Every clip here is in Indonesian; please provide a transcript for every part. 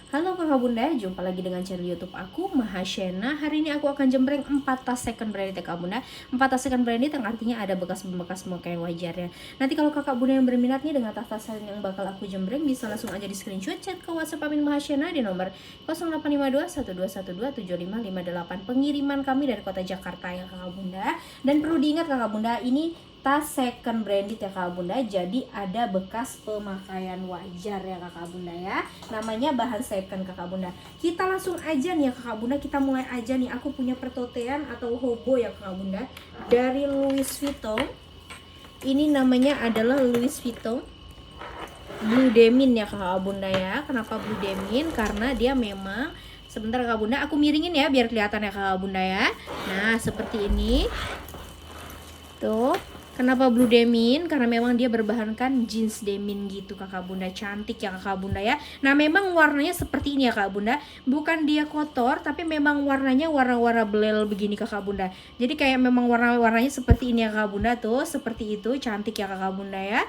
Halo kakak bunda, jumpa lagi dengan channel YouTube aku Mahashena. Hari ini aku akan jembreng 4 tas second branded ya kakak bunda. 4 tas second branded yang artinya ada bekas-bekas pemakaian wajarnya. Nanti kalau kakak bunda yang berminat nih dengan tas-tas yang bakal aku jembreng, bisa langsung aja di screenshot chat ke WhatsApp Amin Mahashena di nomor 0852 12127558. Pengiriman kami dari kota Jakarta ya kakak bunda. Dan perlu diingat kakak bunda, ini tas second branded ya kakak bunda, jadi ada bekas pemakaian wajar ya kakak bunda ya, namanya bahan second kakak bunda. Kita langsung aja nih ya kakak bunda, kita mulai aja nih. Aku punya pertotean atau hobo ya kakak bunda dari Louis Vuitton. Ini namanya adalah Louis Vuitton Blue Denim ya kakak bunda ya. Kenapa Blue Denim? Karena dia memang, sebentar kakak bunda, aku miringin ya biar kelihatan ya kakak bunda ya. Nah seperti ini tuh. Kenapa blue denim? Karena memang dia berbahankan jeans denim gitu kakak bunda. Cantik ya kakak bunda ya. Nah memang warnanya seperti ini ya kakak bunda. Bukan dia kotor, tapi memang warnanya warna-warna belel begini kakak bunda. Jadi kayak memang warna-warnanya seperti ini ya kakak bunda. Tuh seperti itu, cantik ya kakak bunda ya.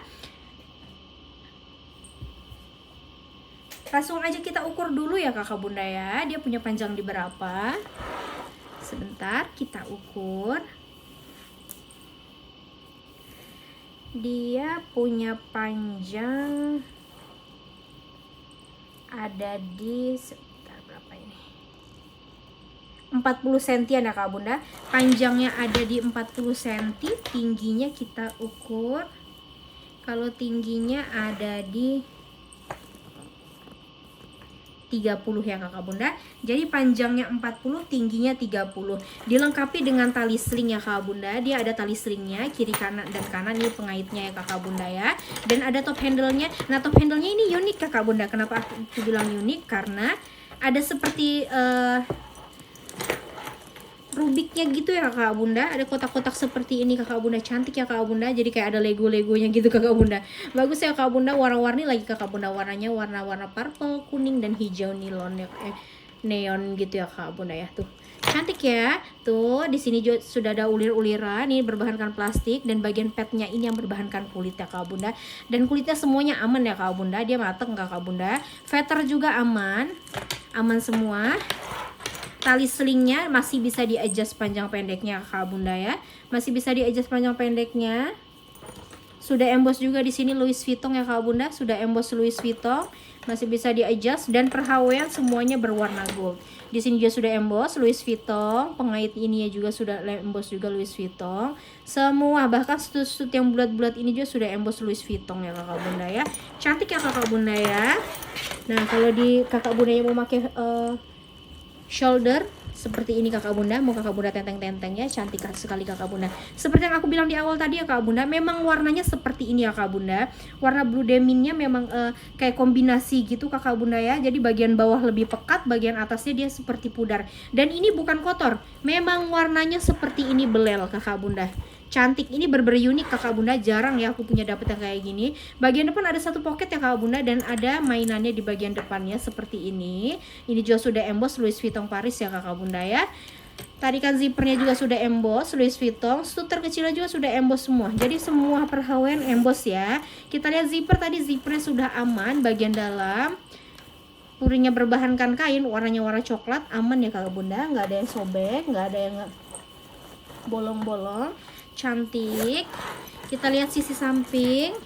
Langsung aja kita ukur dulu ya kakak bunda ya. Dia punya panjang di berapa? Sebentar kita ukur. Dia punya panjang ada di sebentar berapa ini, 40 sentian ya kak bunda. Panjangnya ada di 40 cm, tingginya kita ukur. Kalau tingginya ada di 30 ya kakak bunda. Jadi panjangnya 40, tingginya 30. Dilengkapi dengan tali sling ya kakak bunda. Dia ada tali slingnya kiri kanan dan kanan, ini pengaitnya ya kakak bunda ya. Dan ada top handle-nya. Nah top handle-nya ini unik kakak bunda. Kenapa aku bilang unik? Karena ada seperti Rubiknya gitu ya kakak bunda, ada kotak-kotak seperti ini kakak bunda. Cantik ya kakak bunda, jadi kayak ada lego-legonya gitu kakak bunda. Bagus ya kakak bunda, warna-warni lagi kakak bunda. Warnanya warna-warna purple, kuning dan hijau nilon ya, neon gitu ya kakak bunda ya. Tuh cantik ya. Tuh di sini juga sudah ada ulir-uliran, ini berbahankan plastik, dan bagian padnya ini yang berbahankan kulit ya kakak bunda. Dan kulitnya semuanya aman ya kakak bunda, dia mateng kakak bunda. Feather juga aman semua. Tali selingnya masih bisa di-adjust panjang pendeknya kakak bunda ya, masih bisa di-adjust panjang pendeknya. Sudah emboss juga di sini Louis Vuitton ya kakak bunda, sudah emboss Louis Vuitton, masih bisa di-adjust. Dan perhawean semuanya berwarna gold. Di sini juga sudah emboss Louis Vuitton, pengait ini ya juga sudah emboss juga Louis Vuitton. Semua bahkan stud-stud yang bulat-bulat ini juga sudah emboss Louis Vuitton ya kakak bunda ya. Cantik ya kakak bunda ya. Nah kalau di kakak bunda yang mau pakai shoulder seperti ini kakak bunda, mau kakak bunda tenteng-tenteng ya, cantik sekali kakak bunda. Seperti yang aku bilang di awal tadi ya kakak bunda, memang warnanya seperti ini ya kakak bunda. Warna blue denim-nya memang kayak kombinasi gitu kakak bunda ya. Jadi bagian bawah lebih pekat, bagian atasnya dia seperti pudar. Dan ini bukan kotor, memang warnanya seperti ini belel kakak bunda. Cantik, ini bener-bener unik kakak bunda, jarang ya aku punya dapet yang kayak gini. Bagian depan ada satu pocket ya kakak bunda, dan ada mainannya di bagian depannya seperti ini. Ini juga sudah emboss Louis Vuitton Paris ya kakak bunda ya. Tarikan zippernya juga sudah emboss Louis Vuitton, stud terkecilnya juga sudah emboss semua. Jadi semua perhawean emboss ya. Kita lihat zipper tadi, zippernya sudah aman bagian dalam. Puringnya berbahankan kain, warnanya warna coklat, aman ya kakak bunda, nggak ada yang sobek, nggak ada yang bolong-bolong. Cantik. Kita lihat sisi samping.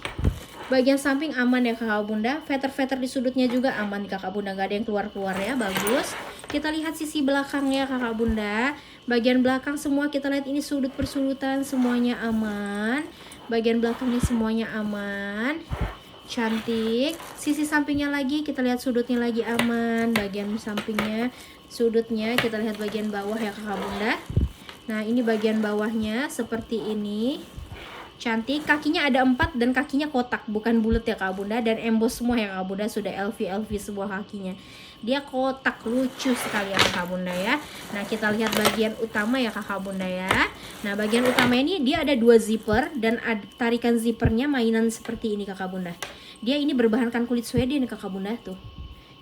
Bagian samping aman ya kakak bunda. Feather di sudutnya juga aman kakak bunda, nggak ada yang keluar-keluar ya, bagus. Kita lihat sisi belakangnya kakak bunda. Bagian belakang semua kita lihat, ini sudut persudutan semuanya aman. Bagian belakangnya semuanya aman. Cantik. Sisi sampingnya lagi kita lihat, sudutnya lagi aman. Bagian sampingnya, sudutnya kita lihat bagian bawah ya kakak bunda. Nah ini bagian bawahnya seperti ini. Cantik, kakinya ada 4 dan kakinya kotak, bukan bulat ya kak bunda. Dan emboss semua ya kak bunda, sudah LV semua kakinya. Dia kotak, lucu sekali ya kak bunda ya. Nah kita lihat bagian utama ya kakak bunda ya. Nah bagian utama ini dia ada 2 zipper, dan tarikan zippernya mainan seperti ini kakak bunda. Dia ini berbahankan kulit Sweden kakak bunda tuh.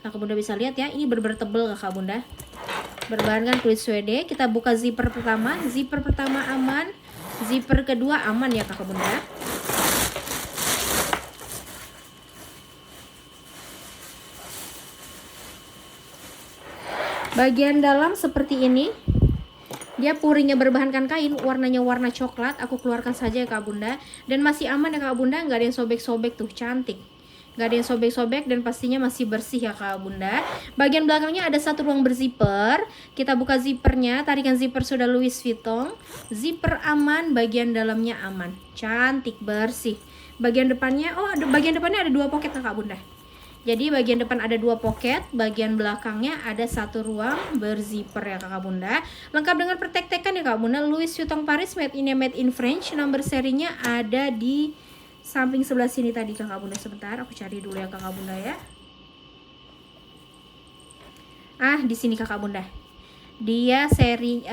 Kakak bunda bisa lihat ya, ini bener-bener tebel kakak bunda, berbahankan kulit Sweden. Kita buka zipper pertama aman, zipper kedua aman ya kakak bunda. Bagian dalam seperti ini. Dia puringnya berbahankan kain, warnanya warna coklat. Aku keluarkan saja ya Kak Bunda. Dan masih aman ya Kak Bunda, nggak ada yang sobek-sobek tuh, cantik. Nggak ada yang sobek-sobek dan pastinya masih bersih ya Kak Bunda. Bagian belakangnya ada satu ruang berzipper. Kita buka zippernya, tarikan zipper sudah Louis Vuitton. Zipper aman, bagian dalamnya aman. Cantik, bersih. Bagian depannya, bagian depannya ada 2 pocket Kak Bunda. Jadi bagian depan ada 2 pocket, bagian belakangnya ada satu ruang berzipper ya Kakak Bunda. Lengkap dengan pertek-tekan ya Kak Bunda. Louis Vuitton Paris made in French. Nomor serinya ada di samping sebelah sini tadi Kakak Bunda. Sebentar, aku cari dulu ya Kakak Bunda ya. Di sini Kakak Bunda. Dia seri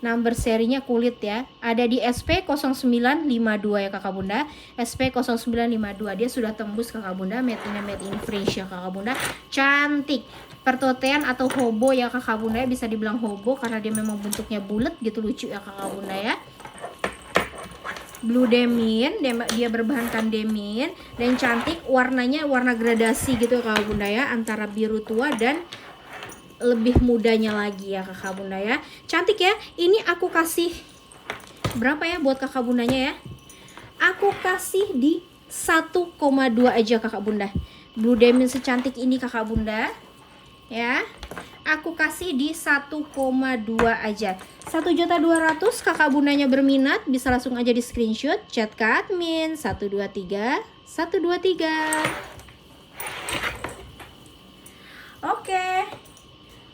number serinya kulit ya. Ada di SP0952 ya Kakak Bunda. SP0952. Dia sudah tembus Kakak Bunda. Made in French ya Kakak Bunda. Cantik. Pertotean atau hobo ya Kakak Bunda. Bisa dibilang hobo karena dia memang bentuknya bulat gitu, lucu ya Kakak Bunda ya. Blue denim, dia berbahankan denim dan cantik. Warnanya warna gradasi gitu Kakak Bunda ya, antara biru tua dan lebih mudanya lagi ya Kakak Bunda ya. Cantik ya. Ini aku kasih berapa ya buat Kakak Bundanya ya? Aku kasih di 1,2 aja Kakak Bunda. Blue denim secantik ini Kakak Bunda ya. Aku kasih di 1,2 aja. 1.200.000. Kakak Bundanya berminat bisa langsung aja di screenshot, chat ke admin 123 123. Oke.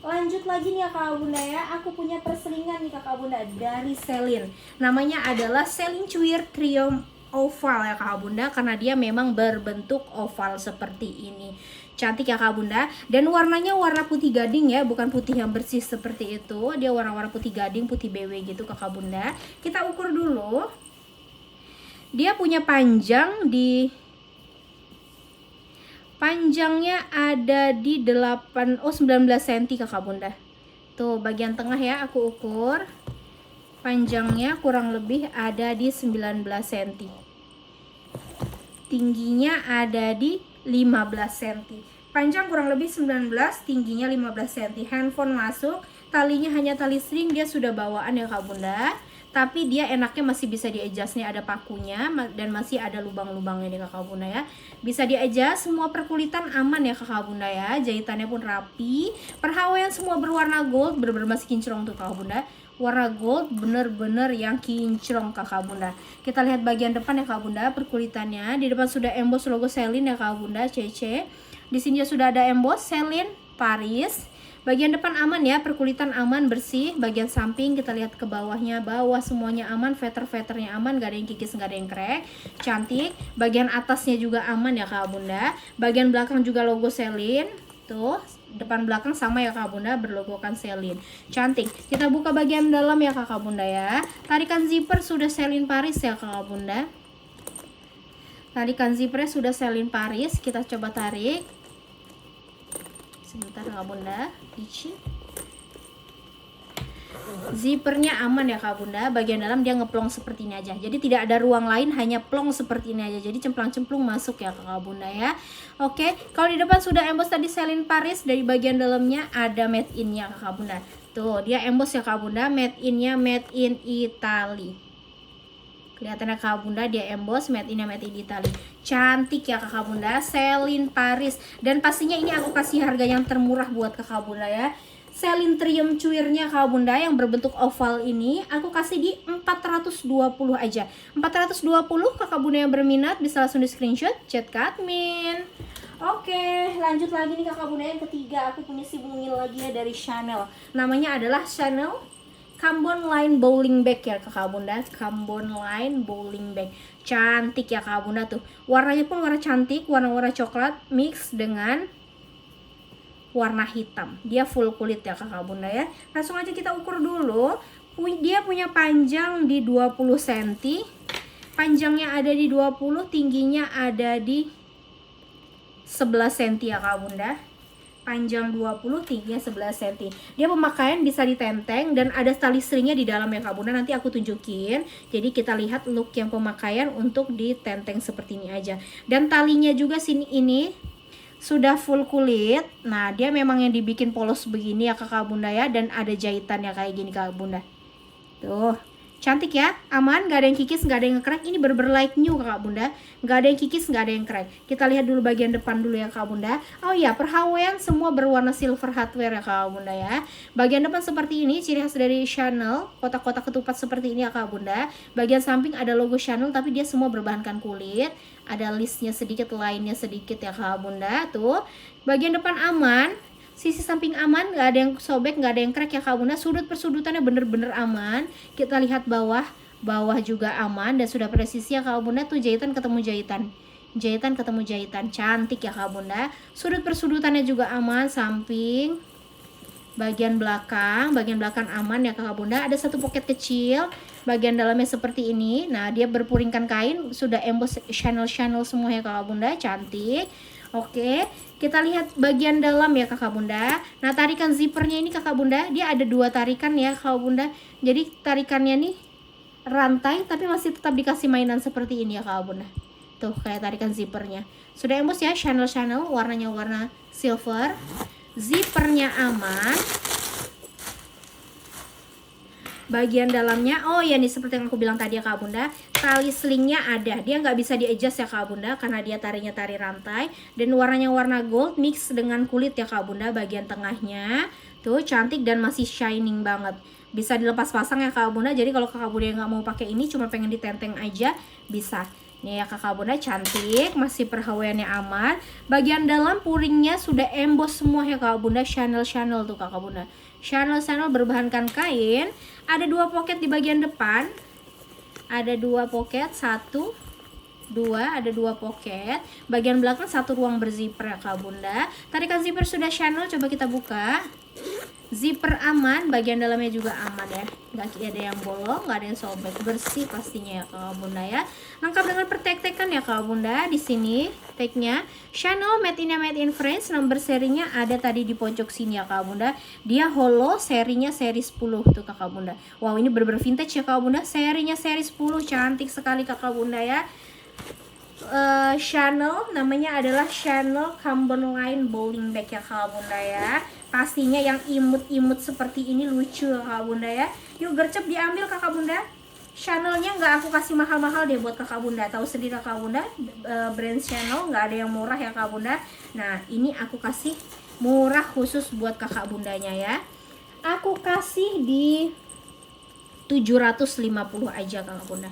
Lanjut lagi nih ya Kakak Bunda ya. Aku punya perselingan nih Kakak Bunda dari Celine. Namanya adalah Celine Cuir Triumph Oval ya Kakak Bunda, karena dia memang berbentuk oval seperti ini. Cantik ya Kakak Bunda. Dan warnanya warna putih gading ya, bukan putih yang bersih seperti itu. Dia warna-warna putih gading, putih BW gitu Kakak Bunda. Kita ukur dulu. Dia punya panjangnya ada di 19 cm Kakak Bunda. Tuh bagian tengah ya aku ukur. Panjangnya kurang lebih ada di 19 cm. Tingginya ada di 15 cm. Panjang kurang lebih 19, tingginya 15 cm. Handphone masuk, talinya hanya tali string, dia sudah bawaan ya Kak Bunda. Tapi dia enaknya masih bisa di-adjust nih, ada pakunya dan masih ada lubang-lubangnya nih Kakak Bunda ya. Bisa di-adjust, semua perkulitan aman ya Kakak Bunda ya. Jahitannya pun rapi. Perhawaian semua berwarna gold, bener-bener masih kinclong tuh Kakak Bunda. Warna gold bener-bener yang kinclong Kakak Bunda. Kita lihat bagian depan ya Kakak Bunda, perkulitannya. Di depan sudah emboss logo Celine ya Kakak Bunda, CC. Di sini sudah ada emboss Celine Paris. Bagian depan aman ya, perkulitan aman, bersih. Bagian samping kita lihat ke bawahnya, bawah semuanya aman, feather-feathernya aman, gak ada yang kikis, gak ada yang crack. Cantik. Bagian atasnya juga aman ya Kak Bunda. Bagian belakang juga logo Celine. Tuh, depan belakang sama ya Kak Bunda, berlogokan Celine. Cantik. Kita buka bagian dalam ya Kak Bunda ya. Tarikan zipper sudah Celine Paris ya Kak Bunda. Tarikan zippernya sudah Celine Paris. Kita coba tarik. Sebentar Kak Bunda, zippernya aman ya Kak Bunda. Bagian dalam dia ngeplong seperti ini aja. Jadi tidak ada ruang lain, hanya plong seperti ini aja. Jadi cemplang-cemplung masuk ya Kak Bunda ya. Oke, kalau di depan sudah emboss tadi Celine Paris, dari bagian dalamnya ada made in-nya Kak Bunda. Tuh, dia emboss ya Kak Bunda, made in-nya made in Italy. Kelihatannya Kakak Bunda dia emboss, made in Italy. Cantik ya Kakak Bunda, Celine Paris. Dan pastinya ini aku kasih harga yang termurah buat Kakak Bunda ya. Celine Triumph cuirnya Kakak Bunda yang berbentuk oval ini aku kasih di 420 aja. 420 Kakak Bunda yang berminat bisa langsung di screenshot, chat ke admin. Oke, lanjut lagi nih Kakak Bunda yang ketiga. Aku punya si mungil lagi ya dari Chanel. Namanya adalah Chanel Cambon Line Bowling Bag ya Kakak Bunda. Cambon Line Bowling Bag. Cantik ya Kakak Bunda tuh. Warnanya pun warna cantik, warna-warna coklat mix dengan warna hitam. Dia full kulit ya Kakak Bunda ya. Langsung aja kita ukur dulu. Dia punya panjang di 20 cm. Panjangnya ada di 20, tingginya ada di 11 cm ya Kakak Bunda. Panjang 20, tingginya 11 cm. Dia pemakaian bisa ditenteng dan ada tali stringnya di dalam ya Kak Bunda. Nanti aku tunjukin. Jadi kita lihat look yang pemakaian untuk ditenteng seperti ini aja. Dan talinya juga sini ini sudah full kulit. Nah, dia memang yang dibikin polos begini ya kakak bunda ya, dan ada jahitannya kayak gini kakak bunda. Tuh, cantik ya, aman, nggak ada yang kikis, nggak ada yang nge-crack. Ini bener-bener like new kakak bunda, nggak ada yang kikis, nggak ada yang crack. Kita lihat dulu bagian depan dulu ya kakak bunda. Oh iya, perhawean semua berwarna silver hardware ya kakak bunda ya. Bagian depan seperti ini, ciri khas dari Chanel, kotak-kotak ketupat seperti ini ya kakak bunda. Bagian samping ada logo Chanel, tapi dia semua berbahankan kulit. Ada listnya sedikit, lainnya sedikit ya kakak bunda. Tuh, bagian depan aman, sisi samping aman, nggak ada yang sobek, nggak ada yang crack ya kak bunda. Sudut persudutannya bener-bener aman. Kita lihat bawah juga aman dan sudah presisi ya kak bunda. Tuh jahitan ketemu jahitan, jahitan ketemu jahitan, cantik ya kak bunda. Sudut persudutannya juga aman, samping, bagian belakang aman ya kakak bunda. Ada satu pocket kecil, bagian dalamnya seperti ini. Nah, dia berpuringkan kain, sudah emboss Chanel semua ya kakak bunda, cantik. Oke, kita lihat bagian dalam ya kakak bunda. Nah, tarikan zippernya ini kakak bunda, dia ada 2 tarikan ya kakak bunda. Jadi tarikannya nih rantai, tapi masih tetap dikasih mainan seperti ini ya kakak bunda. Tuh, kayak tarikan zippernya. Sudah emboss ya, Chanel, warnanya warna silver. Zippernya aman. Bagian dalamnya, oh ya nih seperti yang aku bilang tadi ya kak bunda, tali slingnya ada, dia nggak bisa di adjust ya kak bunda karena dia tarinya tari rantai, dan warnanya warna gold mix dengan kulit ya kak bunda. Bagian tengahnya tuh cantik dan masih shining banget, bisa dilepas pasang ya kak bunda. Jadi kalau kakak bunda nggak mau pakai ini, cuma pengen ditenteng aja, bisa. Nih ya kakak bunda, cantik, masih perhaweannya aman. Bagian dalam puringnya sudah emboss semua ya kakak bunda, Chanel tuh kakak bunda. Chanel berbahankan kain. Ada 2 pocket di bagian depan. Ada 2 pocket, 1, 2, ada 2 pocket. Bagian belakang 1 ruang berzipper ya kak bunda. Tarikan zipper sudah Chanel, coba kita buka. Zipper aman, bagian dalamnya juga aman ya, nggak ada yang bolong, nggak ada yang sobek, bersih pastinya ya kak bunda ya. Lengkap dengan pertek-tekan ya kak bunda. Di sini tagnya Chanel made in France, nomor serinya ada tadi di pojok sini ya kak bunda. Dia holo, serinya seri 10 tuh kakak bunda. Wow, ini bener-bener vintage ya kak bunda, serinya seri 10, cantik sekali kakak bunda ya. Chanel namanya adalah Chanel Cambon Line Bowling Bag ya kak bunda ya. Pastinya yang imut-imut seperti ini lucu ya kak bunda ya. Yuk gercep diambil kakak bunda. Chanelnya nggak aku kasih mahal-mahal deh buat kakak bunda, tahu sendiri kakak bunda, brand Chanel nggak ada yang murah ya kakak bunda. Nah, ini aku kasih murah khusus buat kakak bundanya ya. Aku kasih di 750 aja kakak bunda.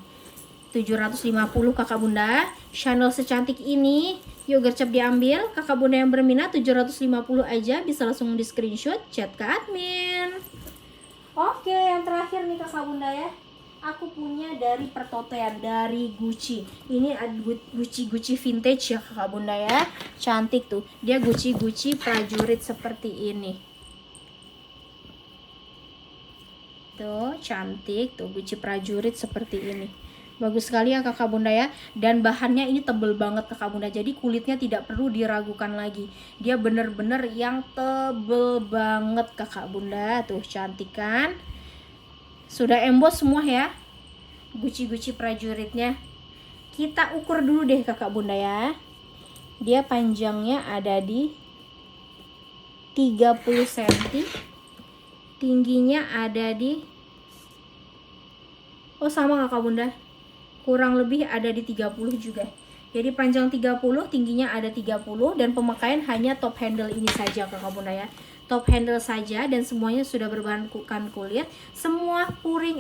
750 kakak bunda. Chanel secantik ini, yuk gercep diambil. Kakak bunda yang berminat 750 aja, bisa langsung di screenshot, chat ke admin. Oke, yang terakhir nih kakak bunda ya, aku punya dari pertotean, dari Gucci. Ini Gucci vintage ya kakak bunda ya, cantik tuh. Dia Gucci prajurit seperti ini. Tuh cantik tuh, Gucci prajurit seperti ini. Bagus sekali ya kakak bunda ya. Dan bahannya ini tebel banget kakak bunda, jadi kulitnya tidak perlu diragukan lagi. Dia bener-bener yang tebel banget kakak bunda. Tuh cantik kan, sudah emboss semua ya Gucci prajuritnya. Kita ukur dulu deh kakak bunda ya. Dia panjangnya ada di 30 cm, tingginya ada di, oh sama kakak bunda, kurang lebih ada di 30 juga. Jadi panjang 30, tingginya ada 30, dan pemakaian hanya top handle ini saja kakak bunda ya. Top handle saja, dan semuanya sudah berbahankan kulit. Semua puring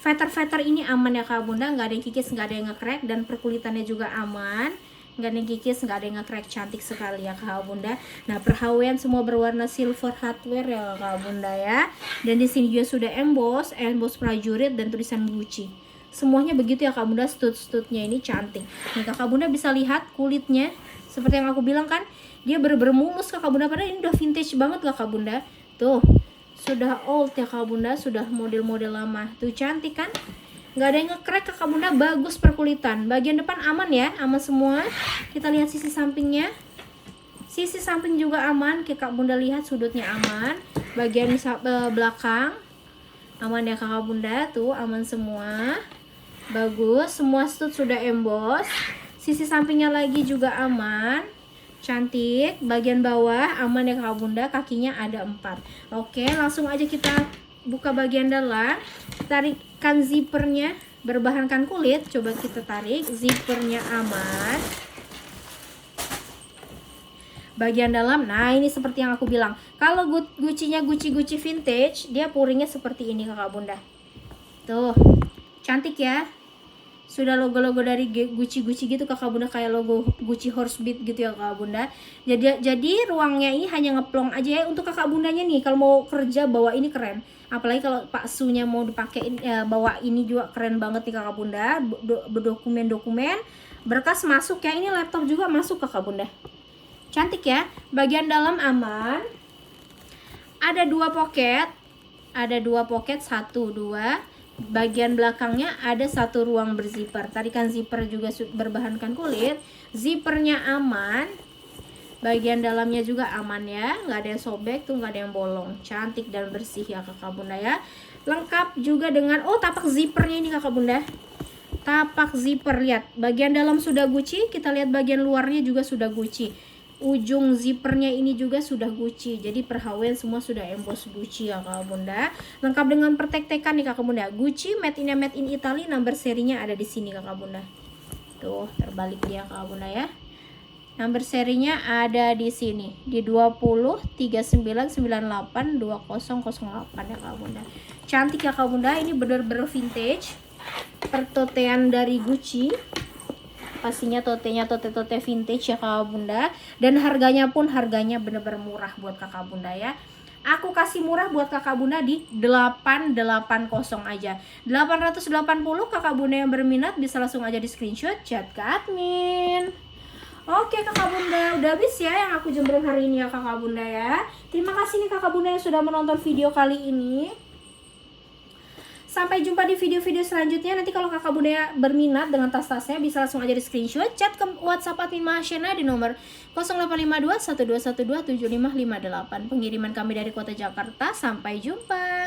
feather ini aman ya kakak bunda, nggak ada yang kikis, nggak ada yang nge-crack, dan perkulitannya juga aman. Nggak ada yang kikis, nggak ada yang nge-crack, cantik sekali ya kakak bunda. Nah, perhawean semua berwarna silver hardware ya kakak bunda ya. Dan di sini juga sudah emboss prajurit dan tulisan Gucci. Semuanya begitu ya kakak bunda, stud-studnya ini cantik. Nih kakak bunda bisa lihat kulitnya, seperti yang aku bilang kan, dia bener-bener mulus kakak bunda, padahal ini udah vintage banget kakak bunda. Tuh, sudah old ya kakak bunda, sudah model-model lama. Tuh cantik kan, nggak ada yang nge-crack kakak bunda, bagus perkulitan. Bagian depan aman ya, aman semua. Kita lihat sisi sampingnya, sisi samping juga aman, kakak bunda lihat sudutnya aman. Bagian belakang aman ya kakak bunda, tuh aman semua, bagus. Semua stud sudah emboss, sisi sampingnya lagi juga aman. Cantik. Bagian bawah aman ya kakak bunda, kakinya ada 4. Oke, langsung aja kita buka bagian dalam. Tarikkan zippernya, berbahankan kulit. Coba kita tarik, zippernya aman. Bagian dalam, nah ini seperti yang aku bilang, kalau Gucci-nya Gucci vintage, dia puringnya seperti ini kakak bunda. Tuh, cantik ya. Sudah logo-logo dari Gucci gitu kakak bunda, kayak logo Gucci Horsebit gitu ya kakak bunda. Jadi ruangnya ini hanya ngeplong aja ya untuk kakak bundanya nih. Kalau mau kerja bawa ini keren. Apalagi kalau paksunya mau dipakai bawa ini juga keren banget nih kakak bunda. Dokumen berkas masuk ya, ini laptop juga masuk kakak bunda. Cantik ya. Bagian dalam aman. Ada 2 pocket. Ada 2 pocket, 1, 2. Bagian belakangnya ada 1 ruang berzipper. Tarikan zipper juga berbahankan kulit. Zippernya aman. Bagian dalamnya juga aman ya, nggak ada yang sobek tuh, nggak ada yang bolong. Cantik dan bersih ya kakak bunda ya. Lengkap juga dengan tapak zippernya ini kakak bunda. Tapak zipper, lihat bagian dalam sudah Gucci, kita lihat bagian luarnya juga sudah Gucci. Ujung zippernya ini juga sudah Gucci. Jadi perhawen semua sudah emboss Gucci ya kakak bunda. Lengkap dengan pertek-tekan nih kakak bunda. Gucci made in Italy, number serinya ada di sini kakak bunda. Tuh terbalik dia kakak bunda ya. Number serinya ada di sini di 2039982008 ya kak bunda. Cantik ya kak bunda, ini bener-bener vintage. Pertotean dari Gucci. Pastinya totenya tote vintage ya kakak bunda. Dan harganya pun bener-bener murah buat kakak bunda ya. Aku kasih murah buat kakak bunda di 880 aja. 880 kakak bunda yang berminat bisa langsung aja di screenshot, chat ke admin. Oke kakak bunda, udah habis ya yang aku jembreng hari ini ya kakak bunda ya. Terima kasih nih kakak bunda yang sudah menonton video kali ini. Sampai jumpa di video-video selanjutnya. Nanti kalau kakak bunda berminat dengan tas-tasnya bisa langsung aja di screenshot, chat ke WhatsApp admin Mahashena di nomor 0852 1212 7558. Pengiriman kami dari kota Jakarta. Sampai jumpa.